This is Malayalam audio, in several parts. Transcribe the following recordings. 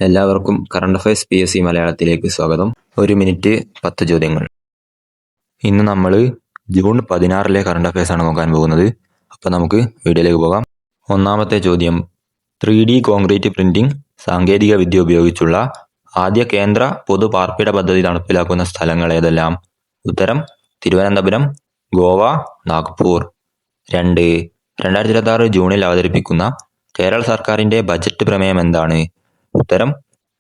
എല്ലാവർക്കും കറണ്ട് അഫയേഴ്സ് PSC മലയാളത്തിലേക്ക് സ്വാഗതം. 1 മിനിറ്റ് 10 ചോദ്യങ്ങൾ. ഇന്ന് നമ്മൾ ജൂൺ 16 കറണ്ട് അഫയേഴ്സ് ആണ് നോക്കാൻ പോകുന്നത്. അപ്പോൾ നമുക്ക് വീഡിയോയിലേക്ക് പോകാം. ഒന്നാമത്തെ ചോദ്യം, 3D കോൺക്രീറ്റ് പ്രിന്റിംഗ് സാങ്കേതിക വിദ്യ ഉപയോഗിച്ചുള്ള ആദ്യ കേന്ദ്ര പൊതു പാർപ്പിട പദ്ധതി നടപ്പിലാക്കുന്ന സ്ഥലങ്ങൾ ഏതെല്ലാം? ഉത്തരം തിരുവനന്തപുരം, ഗോവ, നാഗ്പൂർ. 2. 2026 ജൂണിൽ അവതരിപ്പിക്കുന്ന കേരള സർക്കാരിന്റെ ബജറ്റ് പ്രമേയം എന്താണ്? ഉത്തരം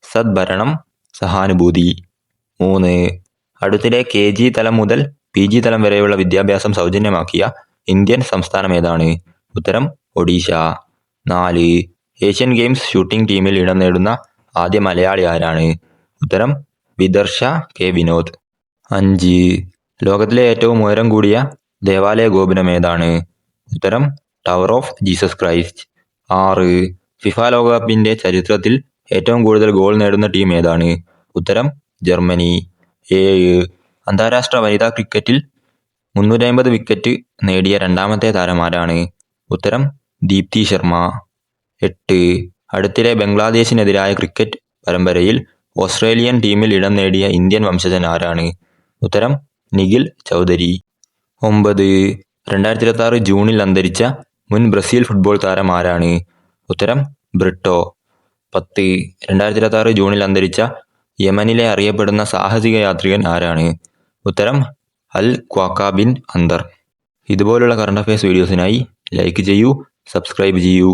സദ്ഭരണം, സഹാനുഭൂതി. 3. അടുത്തിടെ KG തലം മുതൽ PG തലം വരെയുള്ള വിദ്യാഭ്യാസം സൗജന്യമാക്കിയ ഇന്ത്യൻ സംസ്ഥാനം ഏതാണ്? ഉത്തരം ഒഡീഷ. 4. ഏഷ്യൻ ഗെയിംസ് ഷൂട്ടിംഗ് ടീമിൽ ഇടം നേടുന്ന ആദ്യ മലയാളി ആരാണ്? ഉത്തരം വിദർശ K. വിനോദ്. 5. ലോകത്തിലെ ഏറ്റവും ഉയരം കൂടിയ ദേവാലയ ഗോപുരം ഏതാണ്? ഉത്തരം tower of Jesus Christ. 6. FIFA ലോകകപ്പിന്റെ ചരിത്രത്തിൽ ഏറ്റവും കൂടുതൽ ഗോൾ നേടുന്ന ടീം ഏതാണ്? ഉത്തരം ജർമ്മനി. 7. അന്താരാഷ്ട്ര വനിതാ ക്രിക്കറ്റിൽ 350 വിക്കറ്റ് നേടിയ രണ്ടാമത്തെ താരം ആരാണ്? ഉത്തരം ദീപ്തി ശർമ്മ. 8. അടുത്തിടെ ബംഗ്ലാദേശിനെതിരായ ക്രിക്കറ്റ് പരമ്പരയിൽ ഓസ്ട്രേലിയൻ ടീമിൽ ഇടം നേടിയ ഇന്ത്യൻ വംശജൻ ആരാണ്? ഉത്തരം നിഖിൽ ചൗധരി. 9. 2026 ജൂണിൽ അന്തരിച്ച മുൻ ബ്രസീൽ ഫുട്ബോൾ താരം ആരാണ്? ഉത്തരം ബ്രിട്ടോ. 10. 2026 ജൂണിൽ അന്തരിച്ച യമനിലെ അറിയപ്പെടുന്ന സാഹസിക യാത്രികൻ ആരാണ്? ഉത്തരം അൽ ക്വാക്ക ബിൻ അന്തർ. ഇതുപോലുള്ള കറണ്ട് അഫയേഴ്സ് വീഡിയോസിനായി ലൈക്ക് ചെയ്യൂ, സബ്സ്ക്രൈബ് ചെയ്യൂ.